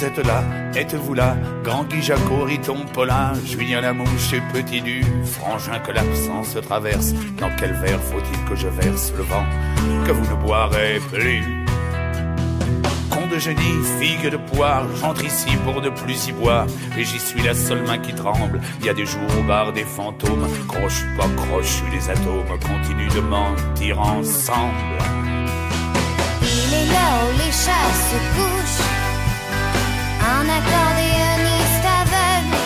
Vous êtes là, êtes-vous là, Grand Guy, Jaco, Riton, Paulin, Julien Lamouche et Petit Du, Frangin que l'absence traverse. Dans quel verre faut-il que je verse le vent que vous ne boirez plus? Con de génie, figue de poire, j'entre ici pour ne plus y boire, et j'y suis la seule main qui tremble. Il y a des jours au bar des fantômes, croche pas croche, les atomes continuent de mentir ensemble. Il est là où les chats se couchent, un accordéoniste aveugle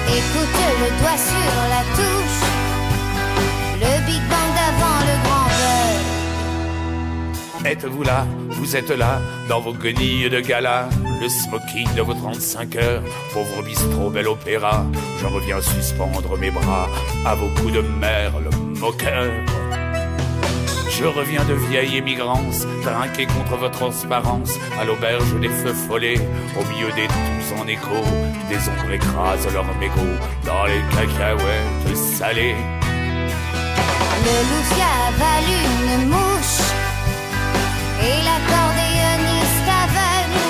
écoute le doigt sur la touche, le Big Bang d'avant le grand bug. Êtes-vous là, vous êtes là, dans vos guenilles de gala, le smoking de vos 35 heures, pauvre bistrot, bel opéra, j'en reviens suspendre mes bras à vos coups de merle moqueur. Je reviens de vieille émigrance, trinqué contre votre transparence, à l'auberge des feux follets, au milieu des tous en écho, des ombres écrasent leur mégot dans les cacahuètes salées. Le loufia avale une mouche, et l'accordéoniste aveugle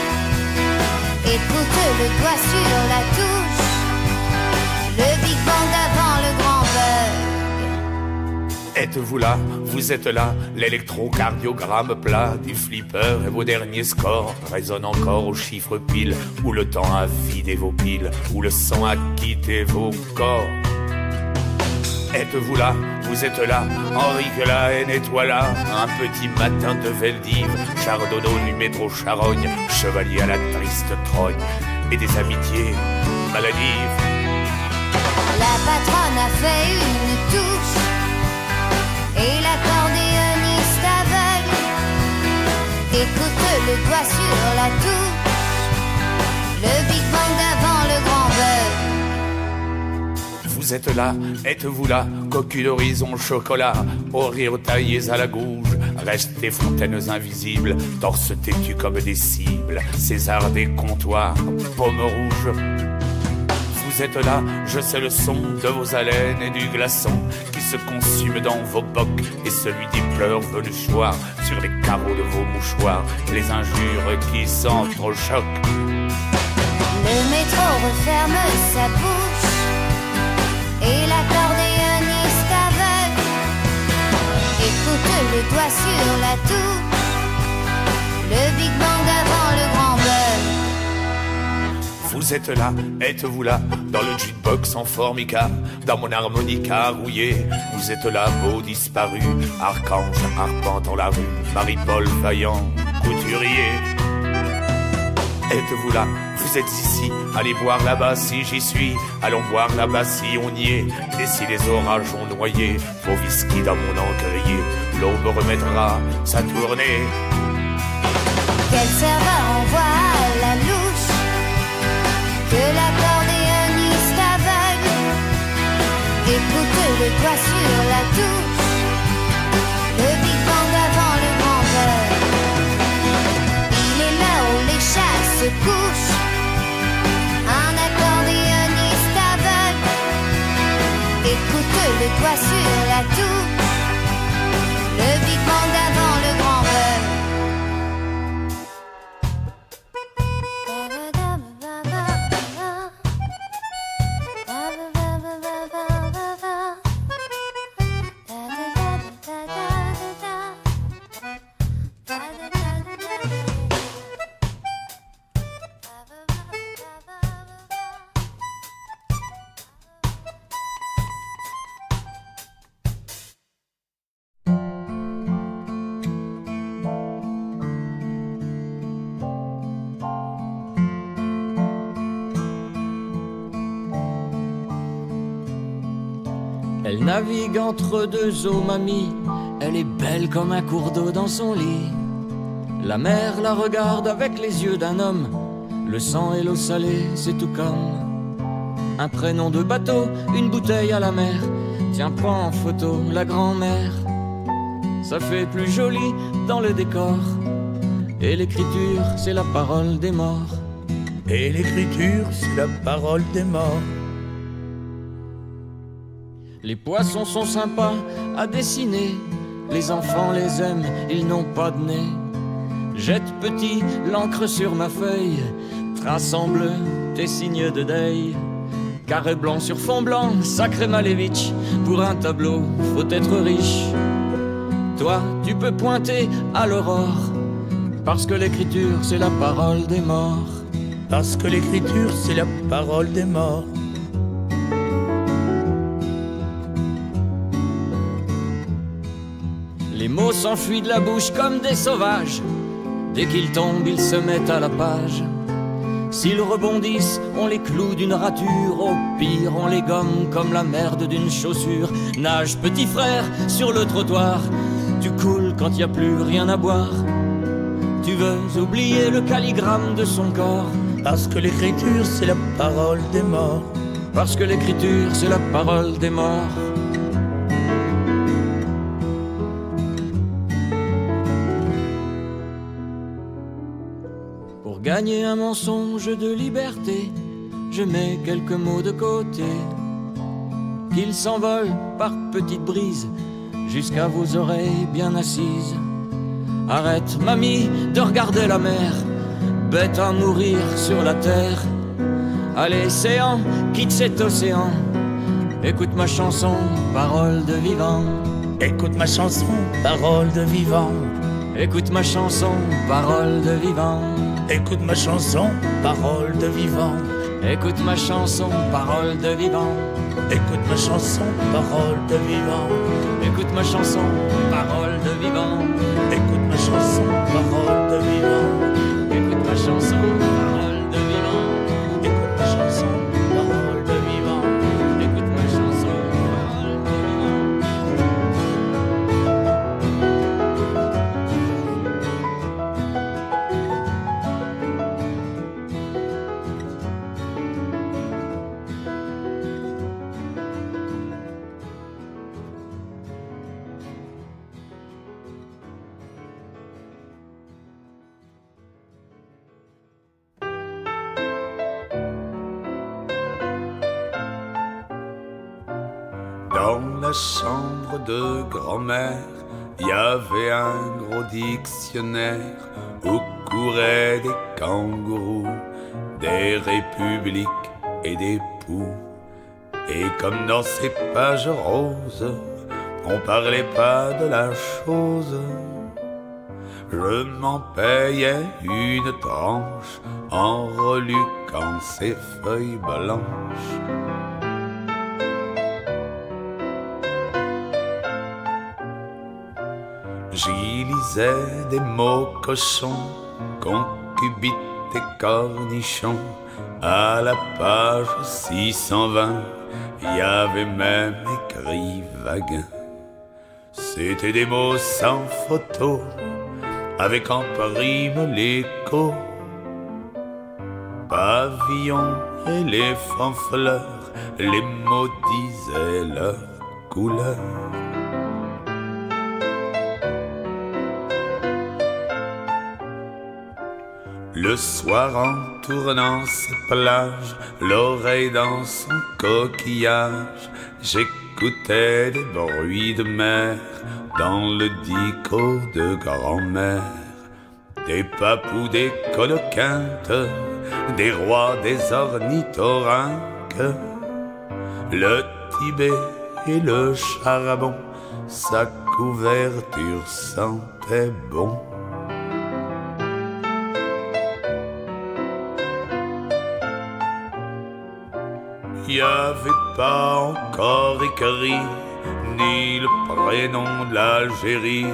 écoute le doigt sur la touche, le Big Bang d'avant le grand bug. Êtes-vous là, vous êtes là, l'électrocardiogramme plat du flipper et vos derniers scores résonnent encore aux chiffres piles, où le temps a vidé vos piles, où le sang a quitté vos corps. Êtes-vous là, vous êtes là, Henri que la haine est toi là, un petit matin de Veldive, chardonneau du métro Charogne, chevalier à la triste trogne, et des amitiés maladives. La patronne a fait une touche, et l'accordéoniste aveugle écoute le doigt sur la touche, le Big Bang d'avant le grand bug. Vous êtes là, êtes-vous là, cocu d'horizon chocolat, aux rires taillés à la gouge, restez fontaines invisibles, torse têtu comme des cibles, César des comptoirs, paume rouge. Vous êtes là, je sais le son de vos haleines et du glaçon qui se consume dans vos bocs, et celui des pleurs venus choir sur les carreaux de vos mouchoirs, les injures qui s'entrechoquent. Le métro referme sa bouche, et l'accordéoniste aveugle écoute le doigt sur la touche, le Big Bang d'avant le grand bug. Vous êtes là, êtes-vous là, dans le jukebox en formica, dans mon harmonica rouillé. Vous êtes là, beau disparu, archange arpentant la rue, Marie-Paul vaillant, couturier. Êtes-vous là, vous êtes ici, allez boire là-bas si j'y suis, allons boire là-bas si on y est, et si les orages ont noyé vos whisky dans mon encrier, l'aube remettra sa tournée. Quel serveur envoie à la louche que l'accordéoniste aveugle écoute le doigt sur la touche, le Big Bang d'avant le grand bug. Il est là où les chats se couchent, un accordéoniste aveugle écoute le doigt sur la touche, le Big Bang d'avant le grand bug. Elle navigue entre deux eaux, mamie, elle est belle comme un cours d'eau dans son lit. La mer la regarde avec les yeux d'un homme, le sang et l'eau salée, c'est tout comme un prénom de bateau, une bouteille à la mer. Tiens, prends en photo la grand-mère, ça fait plus joli dans le décor. Et l'écriture, c'est la parole des morts. Et l'écriture, c'est la parole des morts. Les poissons sont sympas à dessiner, les enfants les aiment, ils n'ont pas de nez. Jette petit l'encre sur ma feuille, trace en bleu tes signes de deuil. Carré blanc sur fond blanc, sacré Malevitch, pour un tableau, faut être riche. Toi, tu peux pointer à l'aurore, parce que l'écriture, c'est la parole des morts. Parce que l'écriture, c'est la parole des morts. Les mots s'enfuient de la bouche comme des sauvages. Dès qu'ils tombent, ils se mettent à la page. S'ils rebondissent, on les cloue d'une rature. Au pire, on les gomme comme la merde d'une chaussure. Nage, petit frère, sur le trottoir. Tu coules quand y a plus rien à boire. Tu veux oublier le calligramme de son corps. Parce que l'écriture, c'est la parole des morts. Parce que l'écriture, c'est la parole des morts. Pour gagner un mensonge de liberté, je mets quelques mots de côté. Qu'ils s'envolent par petites brises jusqu'à vos oreilles bien assises. Arrête, mamie, de regarder la mer, bête à mourir sur la terre. Allez, séant, quitte cet océan. Écoute ma chanson, parole de vivant. Écoute ma chanson, parole de vivant. Écoute ma chanson, parole de vivant. Écoute ma chanson, parole de vivant. Écoute ma chanson, parole de vivant. Écoute ma chanson, parole de vivant. Écoute ma chanson, parole de vivant. Écoute ma chanson, parole de vivant. Écoute ma chanson, parole de vivant. Écoute ma chanson, parole de vivant. Écoute ma chanson, parole de Dans la chambre de grand-mère, il y avait un gros dictionnaire où couraient des kangourous, des républiques et des poux. Et comme dans ces pages roses, on parlait pas de la chose, je m'en payais une tranche en reluquant ces feuilles blanches. J'y lisais des mots cochons, concubites et cornichons. À la page 620, il y avait même écrit Vaguin. C'était des mots sans photo, avec en prime l'écho. Pavillon, éléphant, fleur, les mots disaient leur couleur. Le soir en tournant ses plages, l'oreille dans son coquillage, j'écoutais des bruits de mer dans le dico de grand-mère. Des papous, des coloquintes, des rois, des ornithorynques. Le Tibet et le charbon, sa couverture sentait bon. Il n'y avait pas encore écrit ni le prénom de l'Algérie,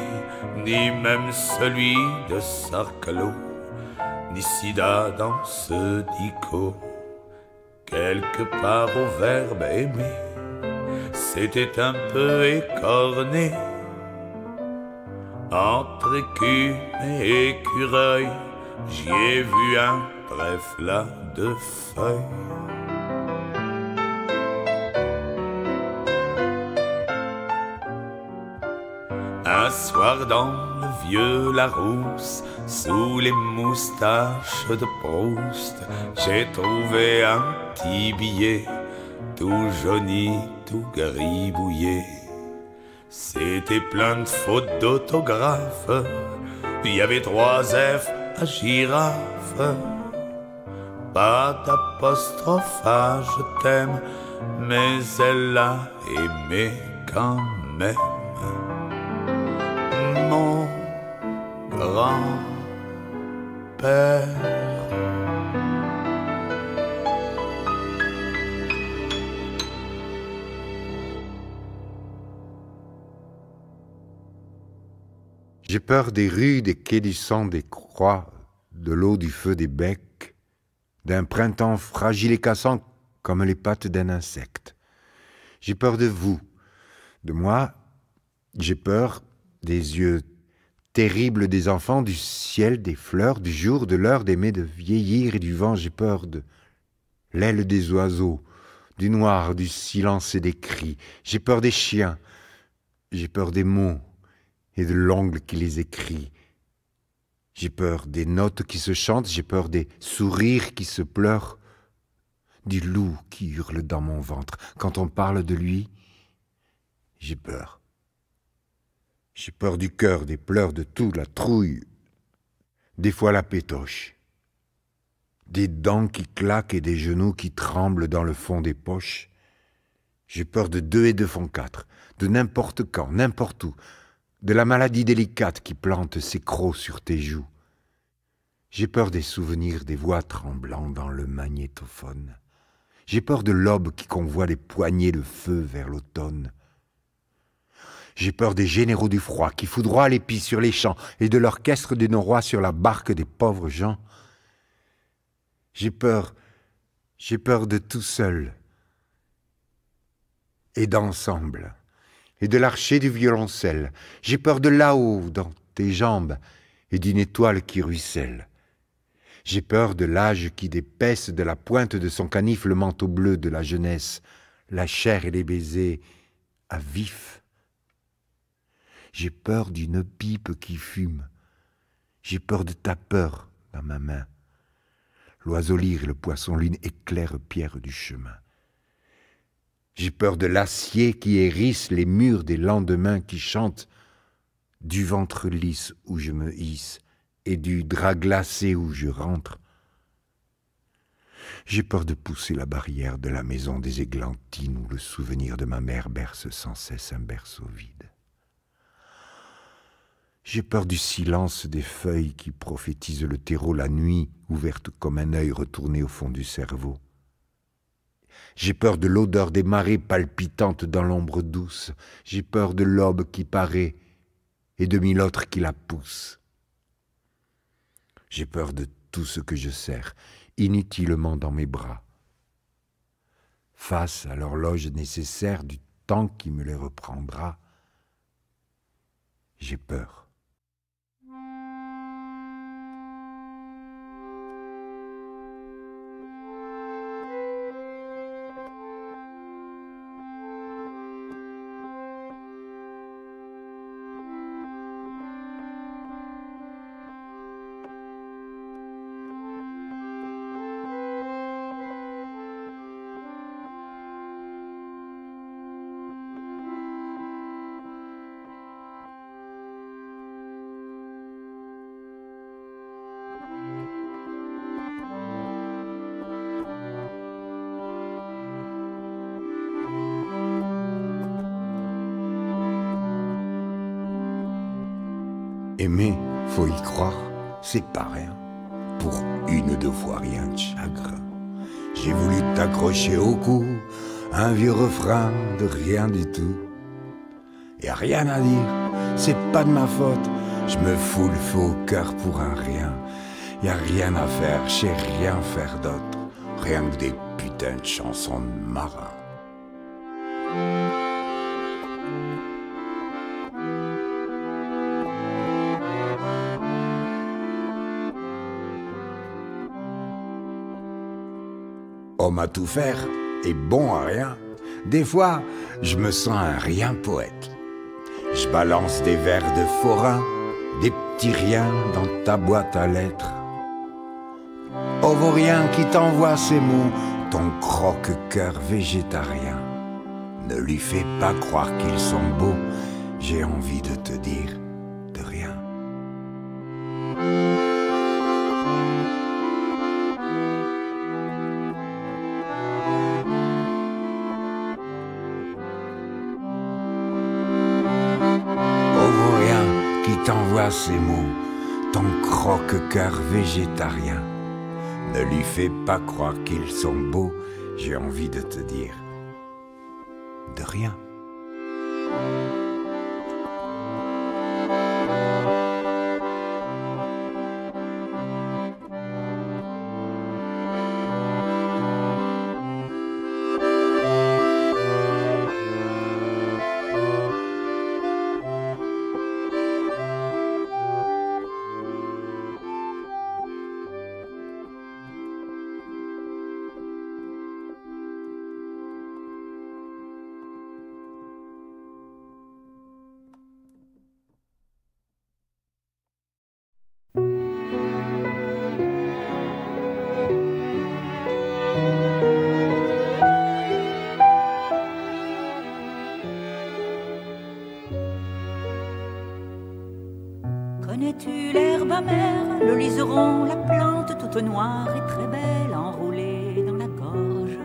ni même celui de Sarclot, ni Sida dans ce dico. Quelque part au verbe aimer, c'était un peu écorné. Entre écume et écureuil, j'y ai vu un préflat de feuilles. Un soir dans le vieux Larousse, sous les moustaches de Proust, j'ai trouvé un petit billet, tout jauni, tout gribouillé. C'était plein de fautes d'autographe, Il y avait 3 F à girafe. Pas d'apostrophe à je t'aime, mais elle l'a aimé quand même. Mon grand-père. J'ai peur des rues, des quais, du sang, des croix, de l'eau, du feu, des becs, d'un printemps fragile et cassant comme les pattes d'un insecte. J'ai peur de vous, de moi. J'ai peur des yeux terribles des enfants, du ciel, des fleurs, du jour, de l'heure d'aimer, de vieillir et du vent. J'ai peur de l'aile des oiseaux, du noir, du silence et des cris. J'ai peur des chiens. J'ai peur des mots et de l'ongle qui les écrit. J'ai peur des notes qui se chantent, j'ai peur des sourires qui se pleurent, du loup qui hurle dans mon ventre. Quand on parle de lui, j'ai peur. J'ai peur du cœur, des pleurs, de tout, la trouille, des fois la pétoche, des dents qui claquent et des genoux qui tremblent dans le fond des poches. J'ai peur de 2 et 2 font 4, de n'importe quand, n'importe où, de la maladie délicate qui plante ses crocs sur tes joues. J'ai peur des souvenirs des voix tremblant dans le magnétophone. J'ai peur de l'aube qui convoie les poignées de feu vers l'automne. J'ai peur des généraux du froid qui foudroient les pies sur les champs et de l'orchestre des norois sur la barque des pauvres gens. J'ai peur de tout seul et d'ensemble. Et de l'archer du violoncelle. J'ai peur de là-haut, dans tes jambes, et d'une étoile qui ruisselle. J'ai peur de l'âge qui dépaisse de la pointe de son canif le manteau bleu de la jeunesse, la chair et les baisers à vif. J'ai peur d'une pipe qui fume. J'ai peur de ta peur dans ma main. L'oiseau lyre et le poisson lune éclairent pierre du chemin. J'ai peur de l'acier qui hérisse les murs des lendemains qui chantent, du ventre lisse où je me hisse et du drap glacé où je rentre. J'ai peur de pousser la barrière de la maison des églantines où le souvenir de ma mère berce sans cesse un berceau vide. J'ai peur du silence des feuilles qui prophétisent le terreau la nuit, ouverte comme un œil retourné au fond du cerveau. J'ai peur de l'odeur des marées palpitantes dans l'ombre douce. J'ai peur de l'aube qui paraît et de 1000 autres qui la poussent. J'ai peur de tout ce que je serre inutilement dans mes bras, face à l'horloge nécessaire du temps qui me les reprendra. J'ai peur. Aimer, faut y croire, c'est pas rien. Pour 1 ou 2 fois rien de chagrin. J'ai voulu t'accrocher au cou, un vieux refrain de rien du tout. Y a rien à dire, c'est pas de ma faute. Je me fous le feu au cœur pour un rien. Y a rien à faire, je sais rien faire d'autre. Rien que des putains de chansons de marins. Homme à tout faire et bon à rien. Des fois, je me sens un rien poète. Je balance des vers de forain, des petits riens dans ta boîte à lettres. Au vaurien qui t'envoie ces mots, ton croque-cœur végétarien. Ne lui fais pas croire qu'ils sont beaux, j'ai envie de te dire de rien. t'envoie ces mots, ton croque-cœur végétarien. Ne lui fais pas croire qu'ils sont beaux, j'ai envie de te dire de rien. Connais-tu l'herbe amère, le liseron, la plante toute noire et très belle enroulée dans la gorge?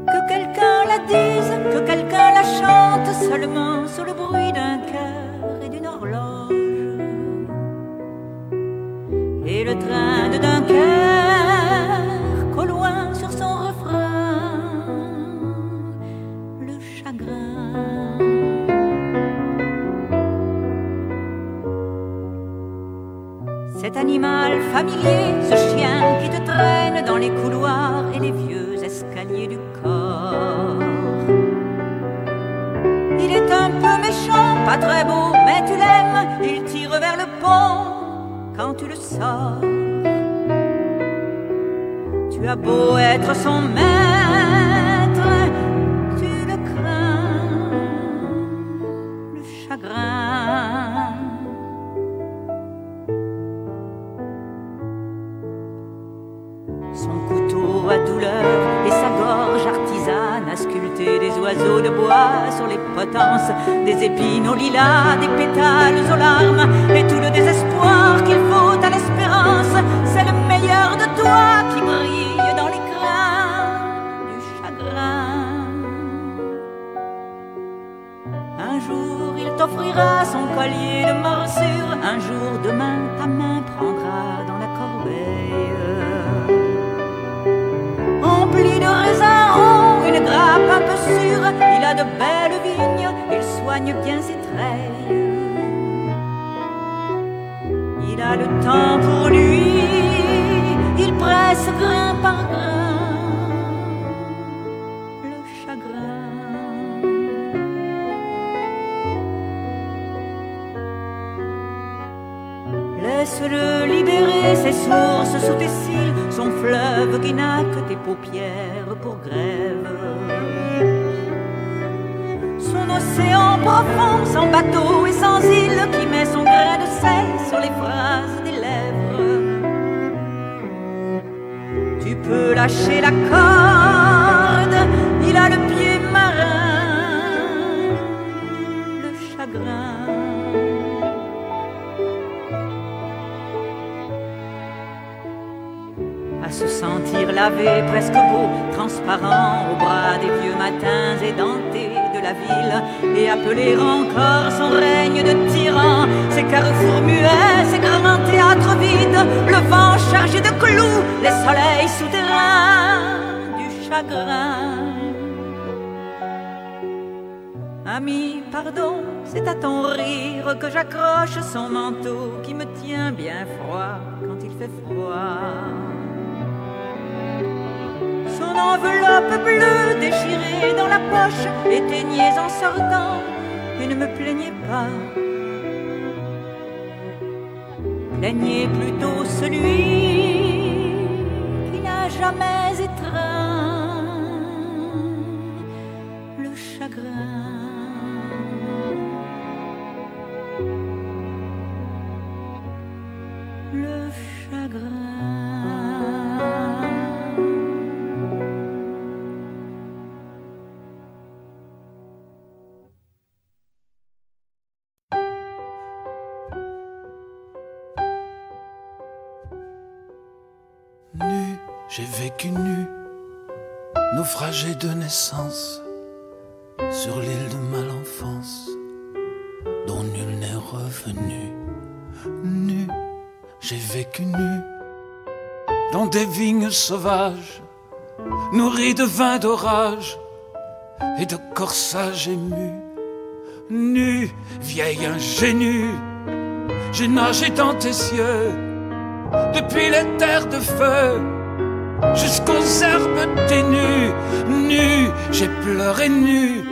Que quelqu'un la dise, que quelqu'un la chante seulement sous le bruit d'un cœur et d'une horloge. Et le train de Dunkerque au loin sur son refrain, le chagrin. Cet animal familier, ce chien qui te traîne dans les couloirs et les vieux escaliers du corps. Il est un peu méchant, pas très beau, mais tu l'aimes. Il tire vers le pont quand tu le sors. Tu as beau être son maître, tu le crains, le chagrin. Son couteau à douleur et sa gorge artisane a sculpté des oiseaux de bois sur les potences, des épines au lilas, des pétales aux larmes, et tout le désespoir qu'il faut à l'espérance. C'est le meilleur de toi qui brille dans l'écrin du chagrin. Un jour il t'offrira son collier de morsure, un jour demain ta main prendra dans la corbeille empli de raisins ronds, une grappe un peu sûre. Il a de belles vignes, il soigne bien ses treilles. Il a le temps pour lui, il presse grain par grain le chagrin. Laisse-le libérer ses sources sous tes cils, son fleuve qui n'a que tes paupières pour grève. Son océan profond, sans bateau et sans île, qui met son grain de sel sur les phrases des lèvres. Tu peux lâcher la corde, il a le pied marin, le chagrin. À se sentir lavé, presque beau, transparent, au bras des vieux matins édentés de la ville, et appeler encore son règne de tyran, ses carrefours muets, ses grands théâtres vides, le vent chargé de clous, les soleils souterrains du chagrin. Ami, pardon, c'est à ton rire que j'accroche son manteau qui me tient bien froid quand il fait froid. Son enveloppe bleue déchirée dans la poche, éteignez en sortant et ne me plaignez pas. Plaignez plutôt celui qui n'a jamais étreint le chagrin. Le chagrin. J'ai vécu nu, naufragé de naissance, sur l'île de Malenfance, nul n'est revenu. Nu, j'ai vécu nu, dans des vignes sauvages, nourries de vin d'orage et de corsages émus. Nu, vieille ingénue, j'ai nagé dans tes cieux, depuis les terres de feu jusqu'aux herbes ténues. Nu, j'ai pleuré nu,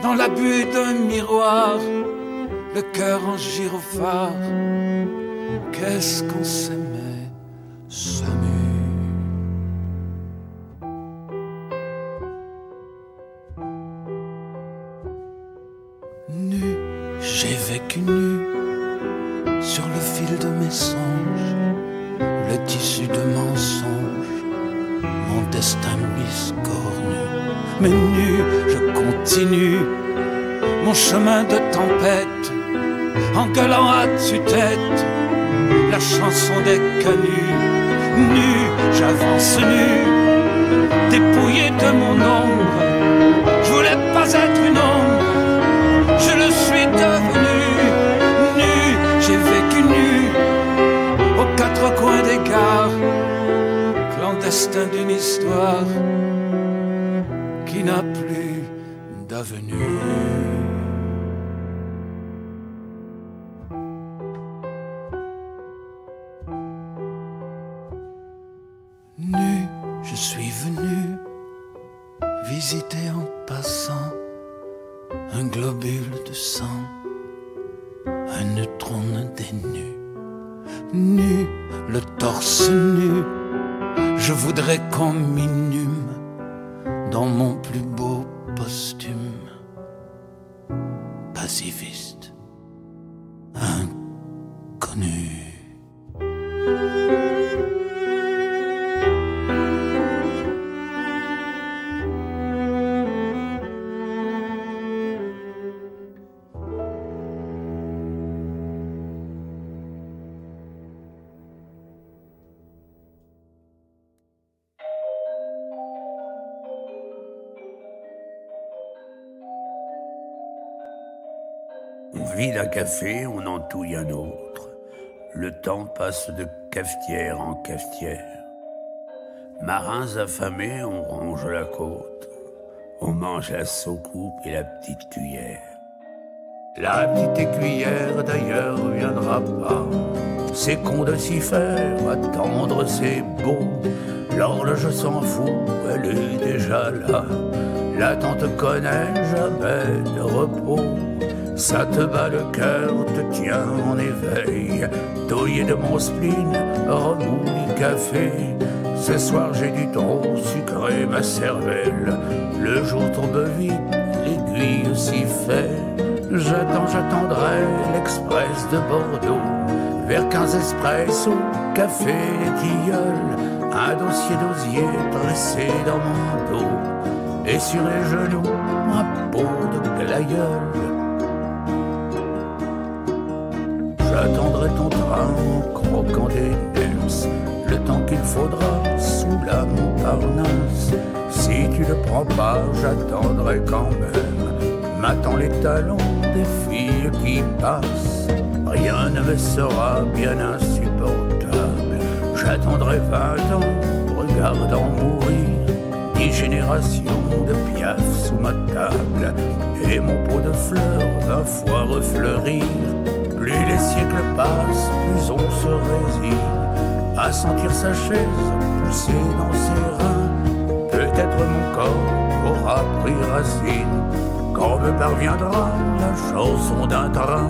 dans l'abus d'un miroir, le cœur en gyrophare. Qu'est-ce qu'on s'aimait, s'amuse. Nu, j'ai vécu nu, sur le fil de mes songes, le tissu de mensonges, mon destin biscornu. Mais nu, je continue mon chemin de tempête, en gueulant à tue-tête la chanson des canuts. Nu, j'avance nu, dépouillé de mon ombre. Je voulais pas être une ombre, je le suis devenu. Nu, j'ai vécu nu, aux quatre coins des gares, clandestin d'une histoire qui n'a plus d'avenue. Nu, je suis venu visiter en passant un globule de sang, un neutron dénu. Nu, le torse nu, je voudrais qu'on m'inhume dans mon plus beau posthume. Pacifiste, inconnu. On vide un café, on en touille un autre. Le temps passe de cafetière en cafetière. Marins affamés, on ronge la côte. On mange la soucoupe et la petite cuillère. La petite écuyère d'ailleurs viendra pas. C'est con de s'y faire, attendre c'est beau. L'horloge s'en fout, elle est déjà là. La tante connaît jamais de repos. Ça te bat le cœur, te tient en éveil. Douillé de mon spleen, remous café. Ce soir j'ai du trop sucré ma cervelle. Le jour tombe vite, l'aiguille s'y fait. J'attendrai l'express de Bordeaux. Vers 15 espresso, café et tilleul. Un dossier d'osier dressé dans mon dos. Et sur les genoux, un pot de glaïeul. J'attendrai ton train en croquant des nerfs, le temps qu'il faudra sous la Montparnasse. Si tu le prends pas, j'attendrai quand même. M'attends les talons des filles qui passent. Rien ne me sera bien insupportable. J'attendrai 20 ans, regardant mourir 10 générations de Piaf sous ma table. Et mon pot de fleurs 20 fois refleurir. Plus les siècles passent, plus on se résigne à sentir sa chaise pousser dans ses reins. Peut-être mon corps aura pris racine quand me parviendra la chanson d'un train.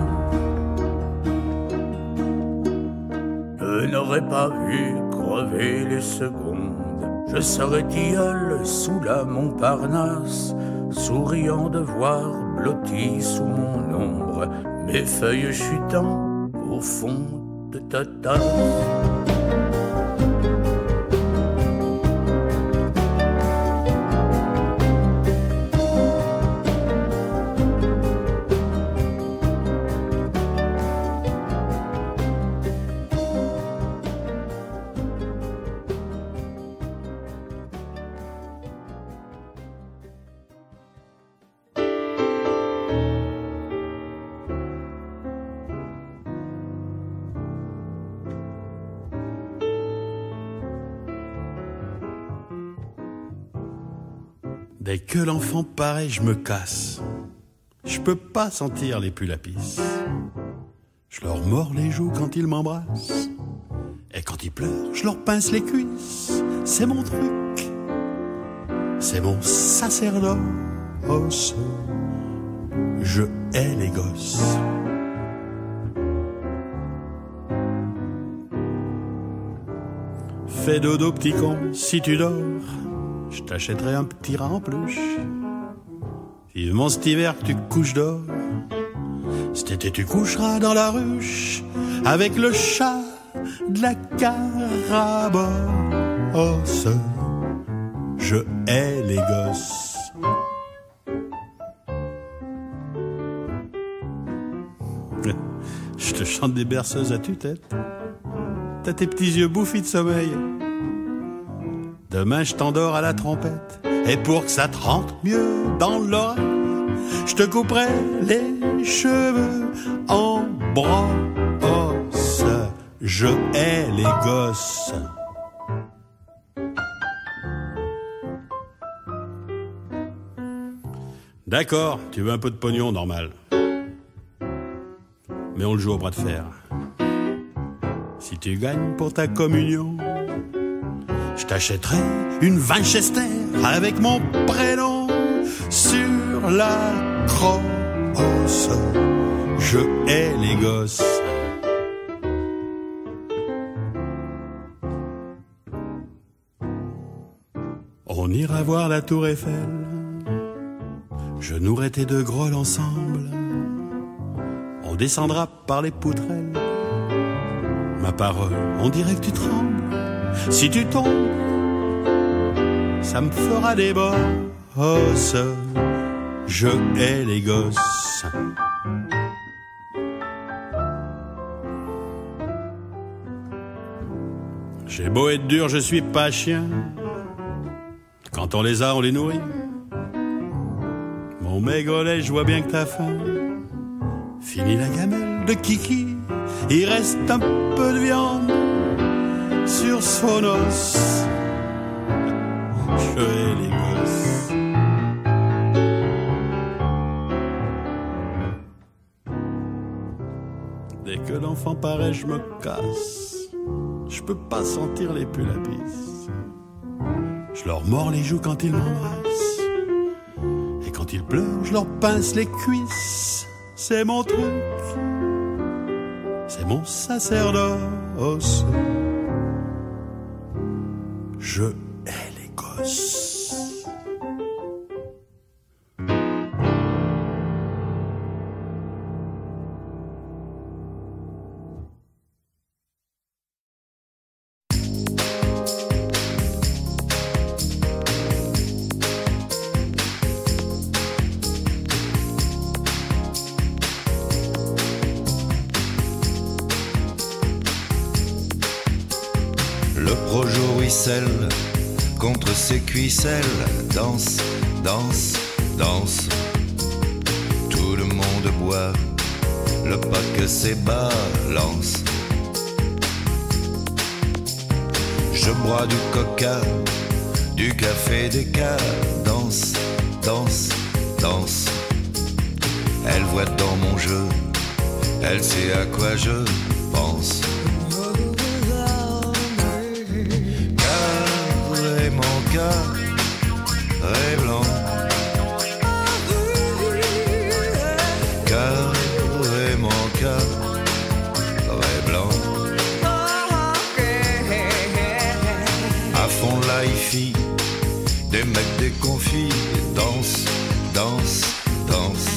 Je n'aurais pas vu crever les secondes. Je serais tilleul sous la Montparnasse, souriant de voir blotti sous mon ombre mes feuilles chutant au fond de ta tasse. Dès que l'enfant paraît, je me casse. Je peux pas sentir les pulapis. Je leur mords les joues quand ils m'embrassent. Et quand ils pleurent, je leur pince les cuisses. C'est mon truc. C'est mon sacerdoce. Je hais les gosses. Fais dodo, petit con, si tu dors. Je t'achèterai un petit rat en peluche. Vivement cet hiver que tu couches d'or. Cet été tu coucheras dans la ruche avec le chat de la Carabosse. Je hais les gosses. Je te chante des berceuses à tue-tête. T'as tes petits yeux bouffis de sommeil. Demain je t'endors à la trompette. Et pour que ça te rentre mieux dans l'oreille, je te couperai les cheveux en brosse. Je hais les gosses. D'accord, tu veux un peu de pognon, normal. Mais on le joue au bras de fer. Si tu gagnes pour ta communion, je t'achèterai une Winchester avec mon prénom sur la crosse. Je hais les gosses. On ira voir la tour Eiffel. Je nourrai tes deux grolles ensemble. On descendra par les poutrelles. Ma parole, on dirait que tu trembles. Si tu tombes, ça me fera des bosses. Je hais les gosses. J'ai beau être dur, je suis pas chien. Quand on les a, on les nourrit. Mon maigrelet, je vois bien que t'as faim. Fini la gamelle de Kiki. Il reste un peu de viande sur son os. Je hais les gosses. Dès que l'enfant paraît, je me casse. Je peux pas sentir les pulapis. Je leur mords les joues quand ils m'embrassent. Et quand ils pleurent, je leur pince les cuisses. C'est mon truc. C'est mon sacerdoce. Je hais les gosses. Contre ses cuisselles, danse, danse, danse. Tout le monde boit, le pas que ses balance. Je bois du coca, du café, des cadences, danse, danse. Elle voit dans mon jeu, elle sait à quoi je pense. Carré blanc, carrément carré blanc. À fond la hi-fi, des mecs déconfits, danse, danse, danse.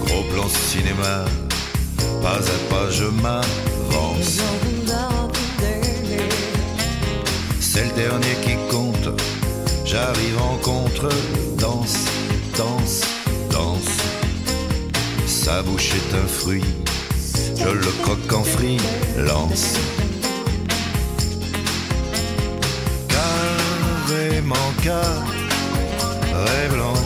Gros plan cinéma, pas à pas je m'avance. C'est le dernier qui compte, j'arrive en contre, danse, danse, danse. Sa bouche est un fruit, je le croque en freelance. Carrément carré blanc,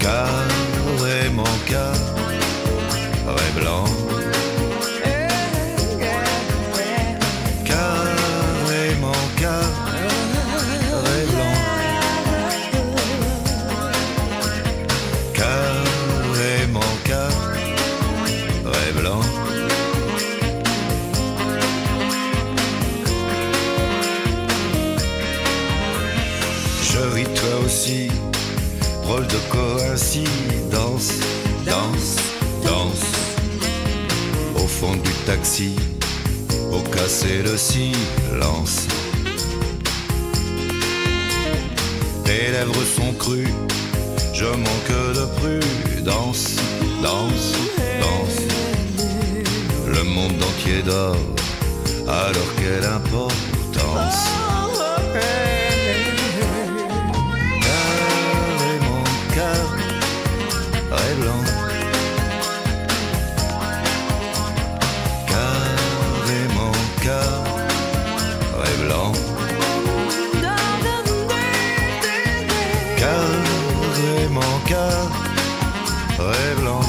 carrément carré blanc. oui toi aussi, drôle de coïncidence. Danse, danse, au fond du taxi, pour casser le silence. Tes lèvres sont crues, je manque de prudence. Danse, danse, le monde entier dort, alors quelle importance. Carrément carré blanc, carrément carré blanc, carrément carré blanc,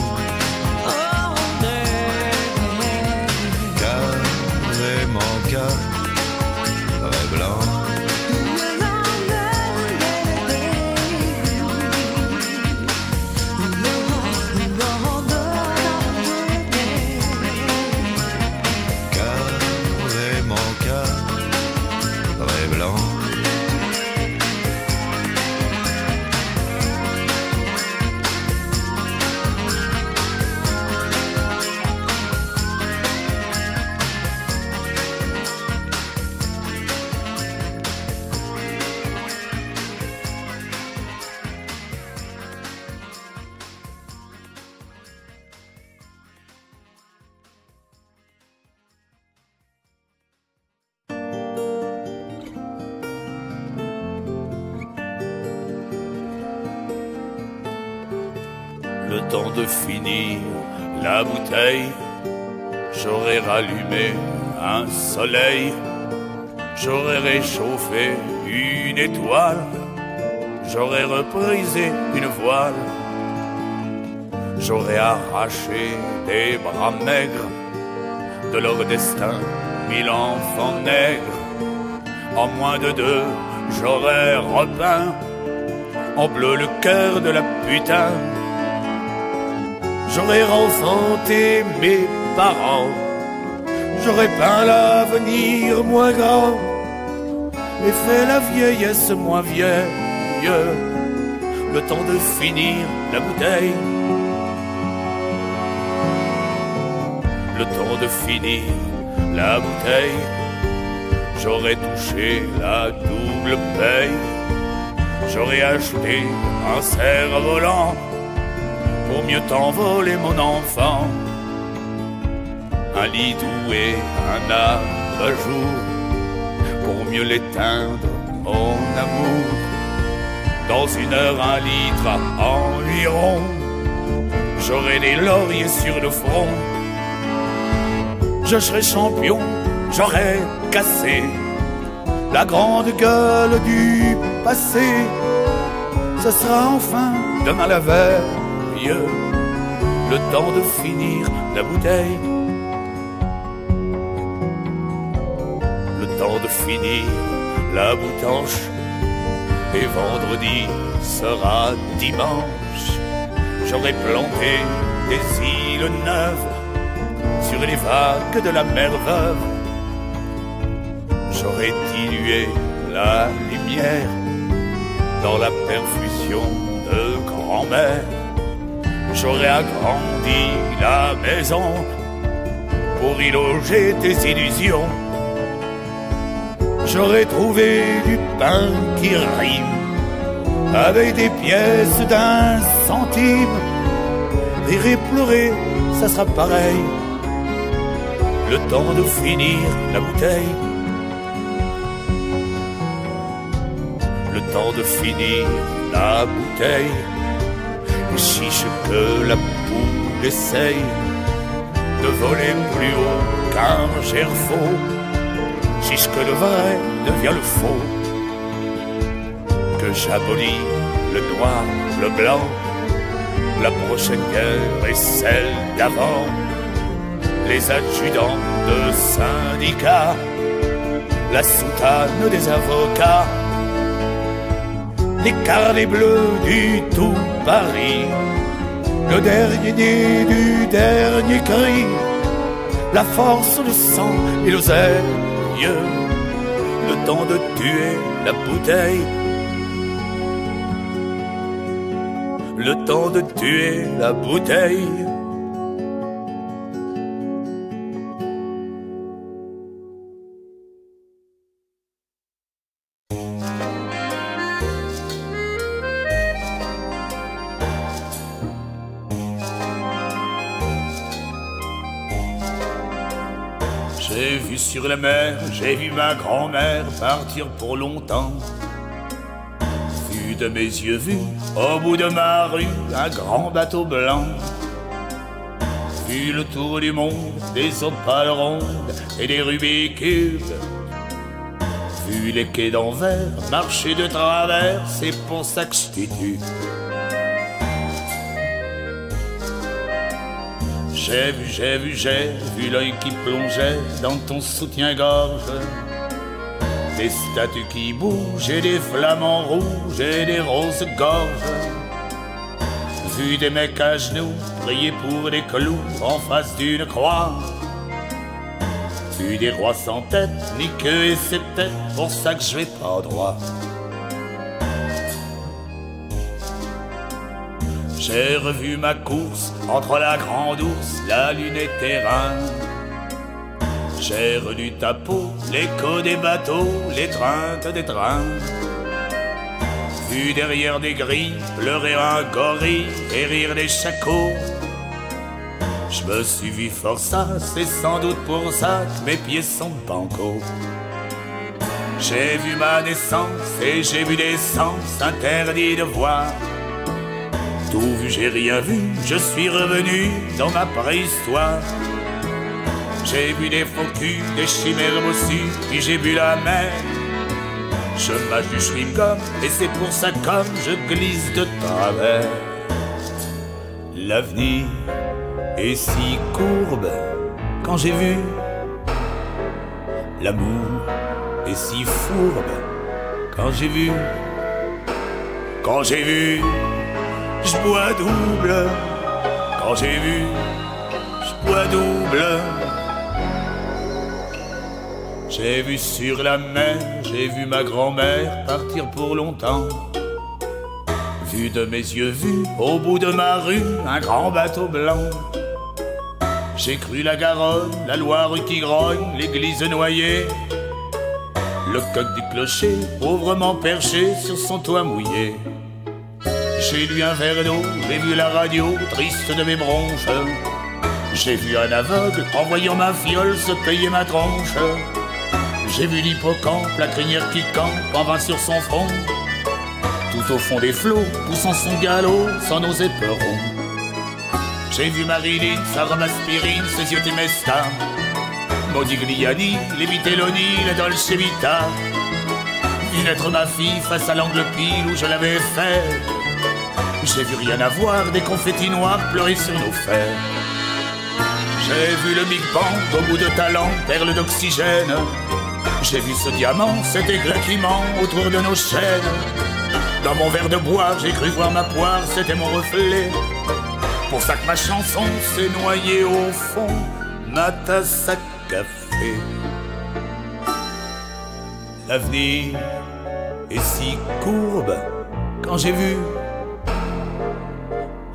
carrément carré blanc. Carrément carré blanc. Le temps de finir la bouteille, j'aurais rallumé un soleil, j'aurais réchauffé une étoile, j'aurais reprisé une voile, j'aurais arraché des bras maigres de leur destin 1000 enfants nègres. En moins de 2, j'aurais repeint en bleu le cœur de la putain. J'aurais renfanté mes parents, j'aurais peint l'avenir moins grand et fait la vieillesse moins vieille, le temps de finir la bouteille. Le temps de finir la bouteille, j'aurais touché la double paye, j'aurais acheté un cerf-volant pour mieux t'envoler mon enfant, un lit doux et un abat-jour pour mieux l'éteindre mon amour. Dans 1 heure 1 litre environ, j'aurai des lauriers sur le front. Je serai champion, j'aurai cassé la grande gueule du passé. Ce sera enfin demain la veille, le temps de finir la bouteille. Le temps de finir la boutanche, et vendredi sera dimanche. J'aurai planté des îles neuves sur les vagues de la mer veuve. J'aurai dilué la lumière dans la perfusion de grand-mère. J'aurais agrandi la maison pour y loger tes illusions. J'aurais trouvé du pain qui rime avec des pièces d'1 centime. Rire et pleurer, ça sera pareil, le temps de finir la bouteille. Le temps de finir la bouteille. Chiche que la poule essaye de voler plus haut qu'un gerfaut. Chiche que le vrai devient le faux, que j'abolis le noir, le blanc. La prochaine guerre est celle d'avant. Les adjudants de syndicats, la soutane des avocats, les carnets bleus du tout Paris, le dernier né du dernier cri, la force, le sang et l'oseille, le temps de tuer la bouteille. le temps de tuer la bouteille. J'ai vu sur la mer, j'ai vu ma grand-mère partir pour longtemps. Vu de mes yeux vus, au bout de ma rue, un grand bateau blanc. Vu le tour du monde, des opales rondes et des rubis cubes. Vu les quais d'Anvers, marcher de travers, c'est pour ça que je titube. J'ai vu l'œil qui plongeait dans ton soutien-gorge. Des statues qui bougent et des flamants rouges et des roses gorges. Vu des mecs à genoux prier pour des clous en face d'une croix. Vu des rois sans tête, ni queue et c'est peut-être pour ça que je vais pas droit. J'ai revu ma course entre la grande ours, la lune et terrain. J'ai relu ta peau, l'écho des bateaux, l'étreinte des trains. Vu derrière des grilles, pleurer un gorille et rire des chacos. Je me suis vu forçat, c'est sans doute pour ça que mes pieds sont bancos. J'ai vu ma naissance et j'ai vu des sens interdits de voir. Tout vu, j'ai rien vu, je suis revenu dans ma préhistoire. J'ai vu des faux culs, des chimères bossues, puis j'ai bu la mer. Je mâche du chewing-gum et c'est pour ça comme je glisse de travers. L'avenir est si courbe quand j'ai vu. L'amour est si fourbe quand j'ai vu. Quand j'ai vu, je bois double. Quand j'ai vu, je bois double. J'ai vu sur la mer, j'ai vu ma grand-mère partir pour longtemps. Vu de mes yeux vus, au bout de ma rue, un grand bateau blanc. J'ai cru la Garonne, la Loire qui grogne, l'église noyée. Le coq du clocher, pauvrement perché sur son toit mouillé. J'ai lu un verre d'eau, j'ai vu la radio, triste de mes bronches. J'ai vu un aveugle, en voyant ma fiole, se payer ma tronche. J'ai vu l'hippocampe, la crinière qui campe, en vain sur son front. Tout au fond des flots, poussant son galop, sans nos éperons. J'ai vu Marilyn, sa rhum aspirine, ses yeux Temesta. Modigliani, les Vitelloni, la Dolce Vita. Vu naître ma fille face à l'angle pile où je l'avais fait. J'ai vu rien à voir, des confettis noirs pleurer sur nos fers. J'ai vu le Big Bang au bout de ta lampe, perle d'oxygène. J'ai vu ce diamant, cet éclat qui ment autour de nos chaînes. Dans mon verre de bois, j'ai cru voir ma poire, c'était mon reflet. Pour ça que ma chanson s'est noyée au fond, ma tasse à café. L'avenir est si courbe quand j'ai vu.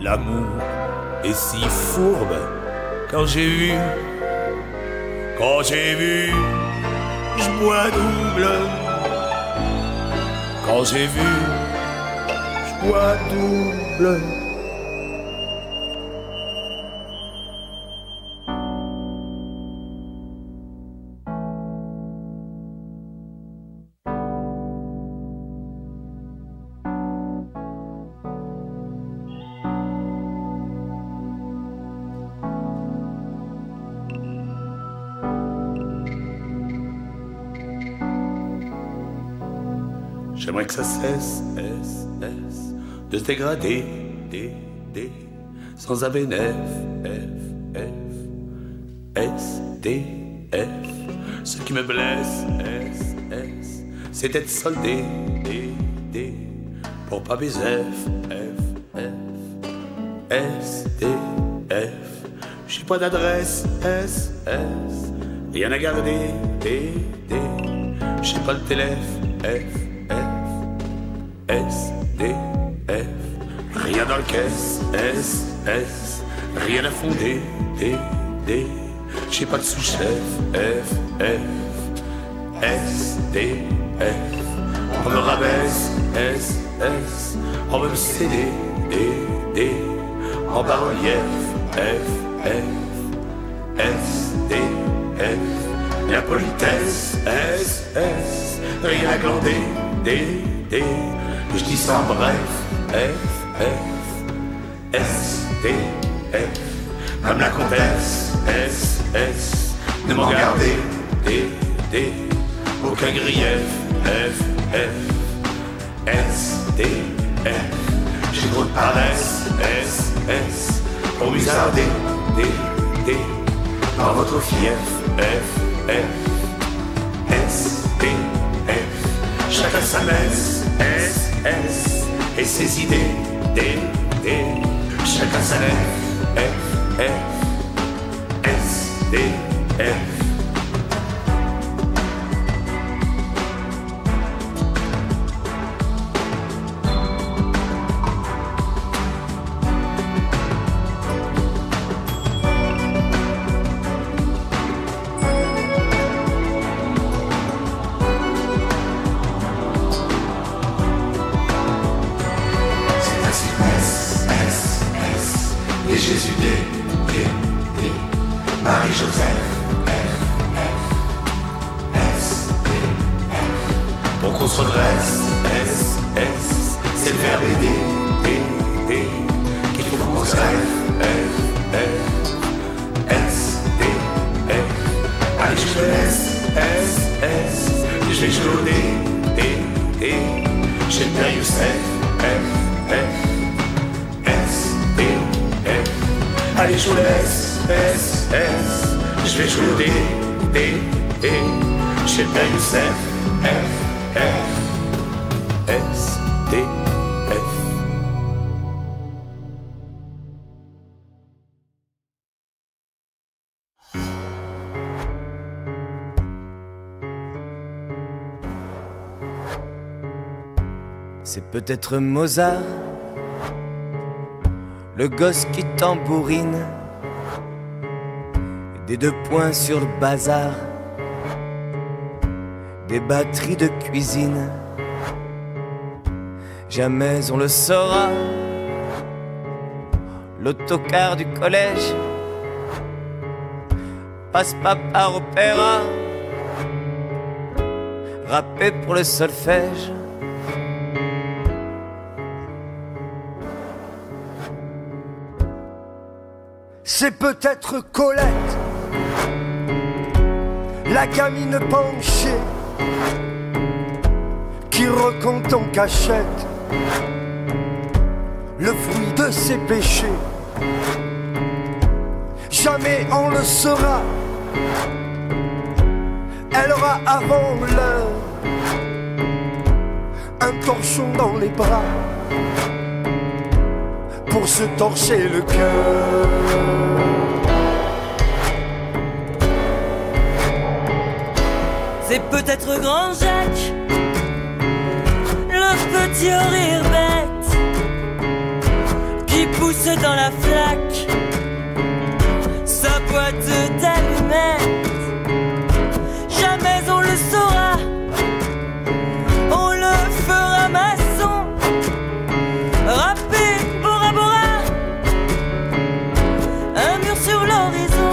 L'amour est si fourbe quand j'ai vu. Quand j'ai vu, je bois double. Quand j'ai vu, je bois double. J'aimerais que ça cesse, de se dégrader, sans ABNF, S, D, F. Ce qui me blesse, c'est d'être soldé, pour pas baiser, S, D, F. J'ai pas d'adresse, rien à garder, j'ai pas le téléphone, S, D, F. Rien dans le caisse, S, rien à fonder, D, j'ai pas de sous-chef, F, S, D, F, on me rabaisse, S, on veut me céder, D, en bas-relief, F, S, D, F, la politesse, S, rien à glander, D, je dis ça en bref, F, S, D, F, comme la comtesse, S, ne m'en gardez, D, aucun grief, F, S, D, F, j'ai trop de paresse, S, pour musarder, D, dans votre fief, F, S, D, F, chacun sa messe, S, et ses idées, D, chacun sa lèvre, F, S, D, F. Et Jésus D, Marie-Joseph, F, S, D, F, pour qu'on se redresse, S, c'est le verbe aider, D, qu'il faut qu'on se greffe, F, S, D, F, allez je te laisse, S, je vais jouer au D, j'ai le père Youssef, F, S, D, allez, je vous laisse, S, je vais jouer au D, j'ai le père Youssef, F, S, D, F. C'est peut-être Mozart, le gosse qui tambourine, des 2 points sur le bazar, des batteries de cuisine. Jamais on le saura, l'autocar du collège passe pas par opéra, rappé pour le solfège. C'est peut-être Colette, la gamine penchée, qui recompte en cachette le fruit de ses péchés. Jamais on le saura, elle aura avant l'heure un torchon dans les bras pour se torcher le cœur. C'est peut-être Grand Jacques, le petit au rire bête, qui pousse dans la flaque sa boîte d'allumettes. Jamais on le saura, on le fera maçon, râpé, Bora Bora, un mur sur l'horizon.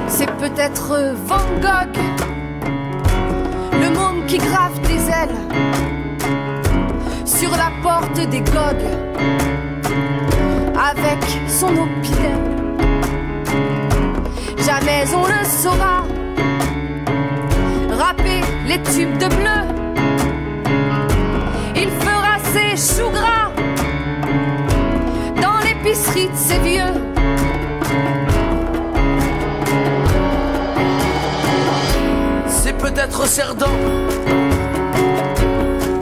C'est peut-être Van Gogh, le môme qui grave des ailes sur la porte des gogues avec son opidèle. Jamais on le saura, râper les tubes de bleu, il fera ses choux gras dans l'épicerie de ses vieux. C'est peut-être Cerdan,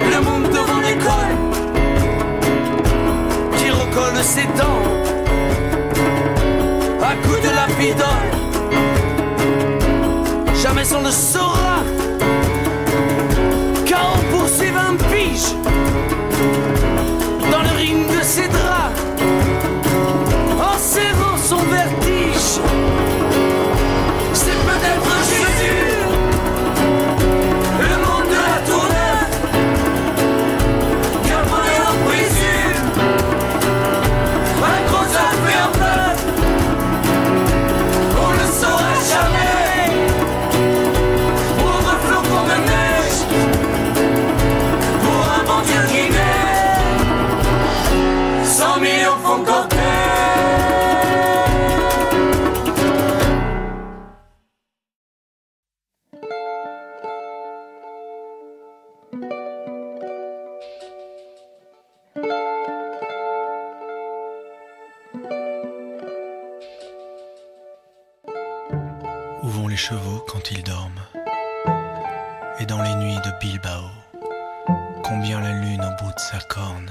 le monde devant l'école, qui recolle ses dents à coups de lapidole. Jamais on ne saura, car on les chevaux quand ils dorment? Et dans les nuits de Bilbao, combien la lune au bout de sa corne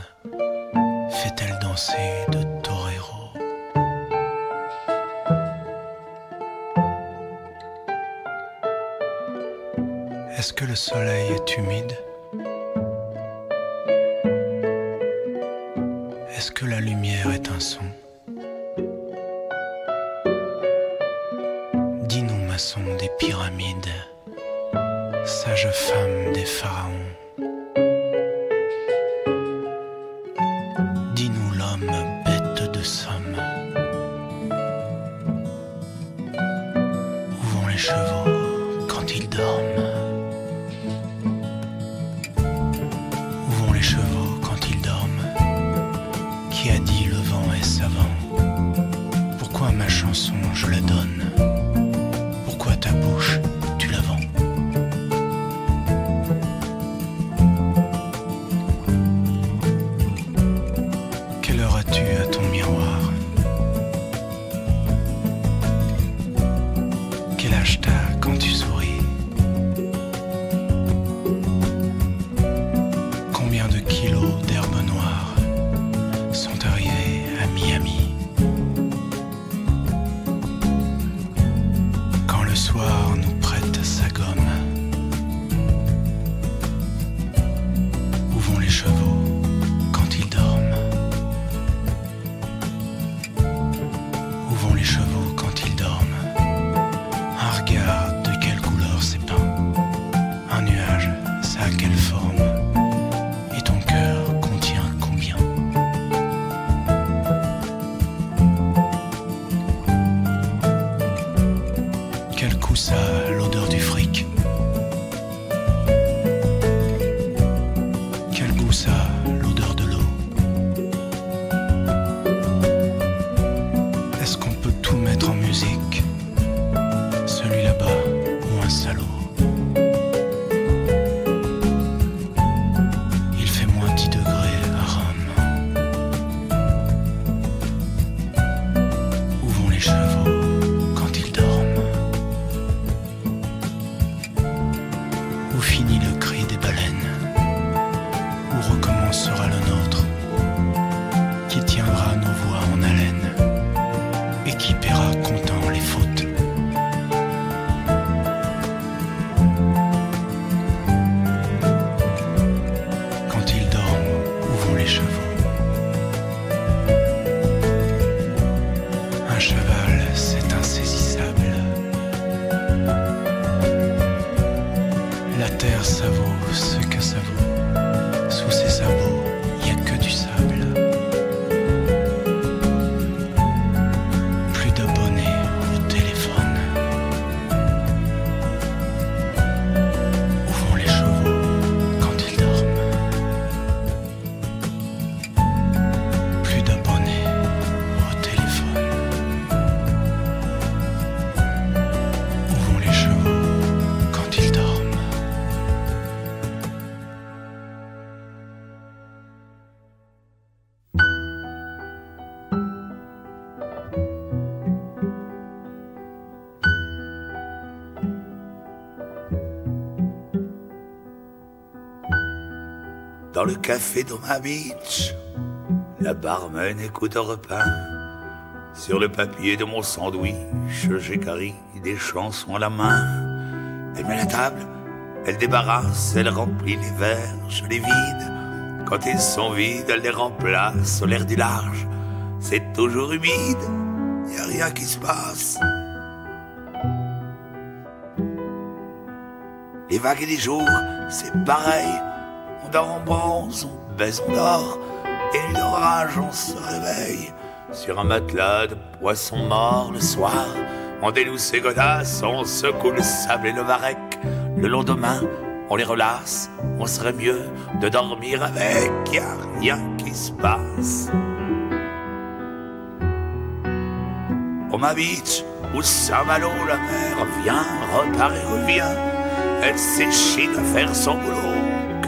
fait-elle danser de toreros? Est-ce que le soleil est humide? Est-ce que la lumière est un son? Dis-nous, maçon des pyramides, sage femme des pharaons, dis-nous l'homme bête de somme, où vont les chevaux quand ils dorment? Où vont les chevaux quand ils dorment? Qui a dit le vent est savant? Pourquoi ma chanson je la donne? Pourquoi ta bouche tu la vends? Quelle heure as-tu à ton miroir? Quel âge t'as quand tu souris? Combien de kilos d'herbe noire sont arrivés à Miami? Quand le soir nous prête sa gomme, où vont les chevaux quand ils dorment? Où vont les chevaux quand ils dorment? Un regard, de quelle couleur c'est peint? Un nuage, ça a quelle forme? Et ton cœur contient combien? Quel coup ça a l'odeur du fric? Quel goût ça a l'odeur de l'eau? Est-ce qu'on peut tout mettre en musique? Celui là-bas ou un salaud? Il fait moins 10 degrés à Rome. Où vont les chevaux quand ils dorment? Où finit le cri des baleines? Où recommencera le nôtre? Qui tiendra nos voix en haleine? Et qui paiera content les fautes? Quand ils dorment, où vont les chevaux? Un cheval, c'est insaisissable. La terre, ça vaut ce que ça vaut. Sous ses sabots, y a que du sable. Plus d'abonnés au téléphone. Où vont les chevaux quand ils dorment? Plus d'abonnés au téléphone. Où vont les chevaux quand ils dorment? Dans le café d'Oma Beach, la barman écoute un repas. Sur le papier de mon sandwich, j'écris des chansons à la main. Elle met la table, elle débarrasse, elle remplit les verres, je les vide. Quand ils sont vides, elle les remplace au l'air du large. C'est toujours humide, y a rien qui se passe. Les vagues et les jours, c'est pareil. On dort en bronze, on baise, on dort. Et nuit d'orage, on se réveille sur un matelas de poissons morts le soir. On dénoue ses godasses, on secoue le sable et le varech. Le lendemain, on les relasse. On serait mieux de dormir avec. Y a rien qui se passe. Oma Beach ou Saint-Malo, la mer vient, repart et revient. Elle s'échine à faire son boulot.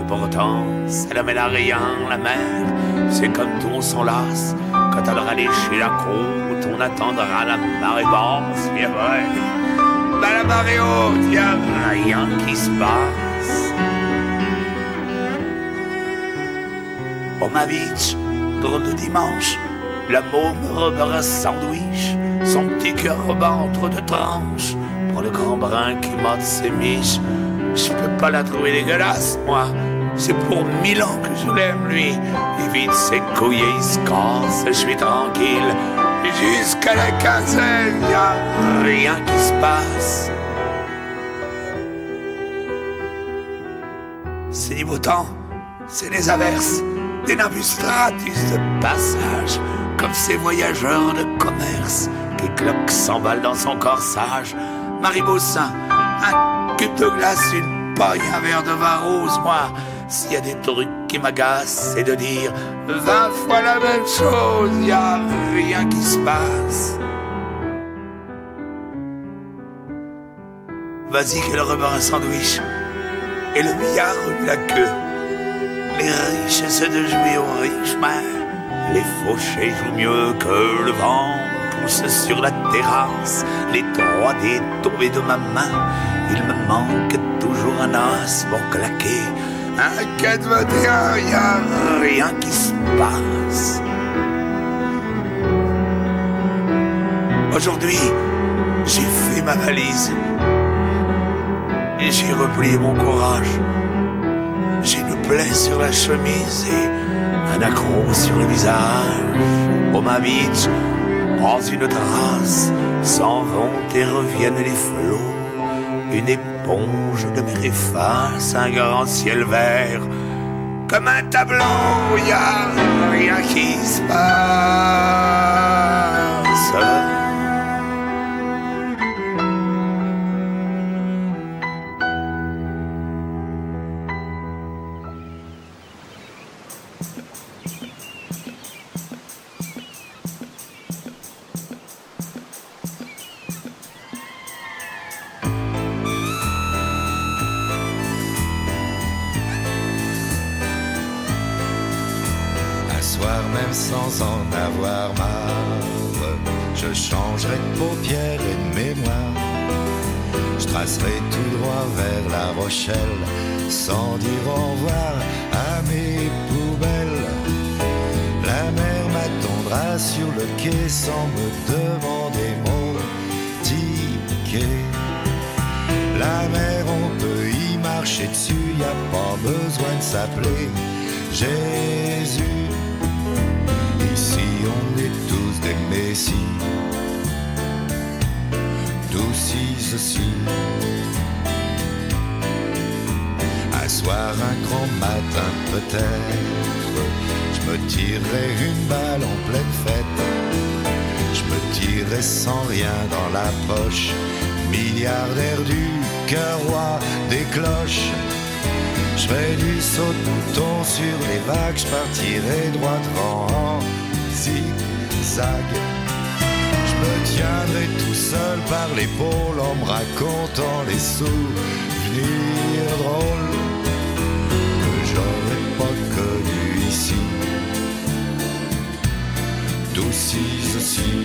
Pourtant, ça n'amène à rien, la mer. C'est comme tout, on s'en lasse. Quand elle aura léché la côte, on attendra la marée basse. Bien vrai. la marée haute, y a rien qui se passe. Omaha Beach, drôle de dimanche, la môme repart à sandwich, son petit cœur rebat entre deux tranches, pour le grand brin qui morde ses miches. Je peux pas la trouver dégueulasse, moi. C'est pour 1000 ans que je l'aime, lui. Il vide ses couilles et il se casse, je suis tranquille. Jusqu'à la quinzaine, y a rien qui se passe. C'est du beau temps, c'est des averses, des nimbus stratus de passage, comme ces voyageurs de commerce qui cloquent 100 balles dans son corsage. Mariboussin, un cube de glace, une paille, un verre de vin rose, moi. S'il y a des trucs qui m'agacent, c'est de dire 20 fois la même chose, y a rien qui se passe. Vas-y qu'elle repart un sandwich, et le billard remue la queue. Les riches essaient de jouer aux riches, mais les fauchés jouent mieux que le vent. Pousse sur la terrasse, les 3D tombés de ma main. Il me manque toujours un as pour claquer un 4-21, y a rien qui se passe. Aujourd'hui, j'ai fait ma valise et j'ai replié mon courage. J'ai une plaie sur la chemise et un accroc sur le visage. Omaha Beach, prends une trace, s'en vont et reviennent les flots. Une éponge de mer efface un grand ciel vert. Comme un tableau, y a rien qui se passe. Même sans en avoir marre, je changerai de paupières et de mémoire. Je tracerai tout droit vers La Rochelle, sans dire au revoir à mes poubelles. La mer m'attendra sur le quai sans me demander mon ticket. La mer, on peut y marcher dessus, y a pas besoin de s'appeler Jésus. Ici on est tous des messies, doucis aussi. Un soir, un grand matin peut-être, je me tirerai une balle en pleine fête. Je me tirerai sans rien dans la poche, milliardaire du cœur roi des cloches. Je ferai du saut de mouton sur les vagues, je partirai droit devant en zigzag. Je me tiendrai tout seul par l'épaule en me racontant les souvenirs drôles que j'aurais pas connus ici. Doucis aussi,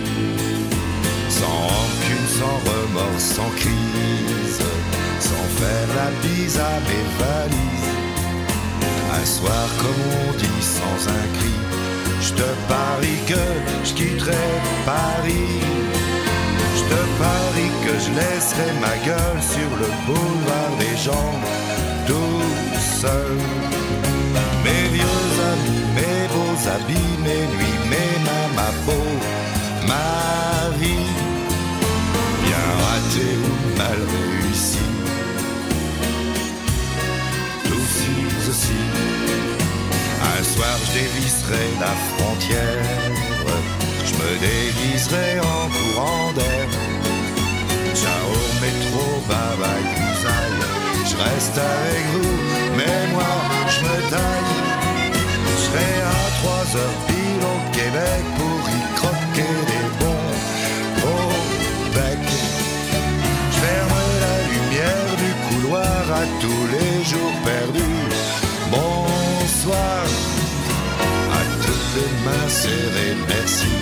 sans rancune, sans remords, sans crise, sans faire la bise à mes valises. Un soir, comme on dit, sans un cri, je te parie que je quitterai Paris. Je te parie que je laisserai ma gueule sur le boulevard des gens tout seul. Mes vieux amis, mes beaux habits, mes nuits, mes mains, ma peau, ma vie, bien ratée ou mal réussie. Doucis aussi. Un soir je dévisserai la frontière, je me déguiserai en courant d'air. Ciao métro, bye bye gousaille, je reste avec vous, mais moi je me taille. Je serai à 3 heures pile au Québec pour y croquer des bons au bec. Je ferme la lumière du couloir à tous les jours perdus. Bonsoir à toutes les mains serrées, merci.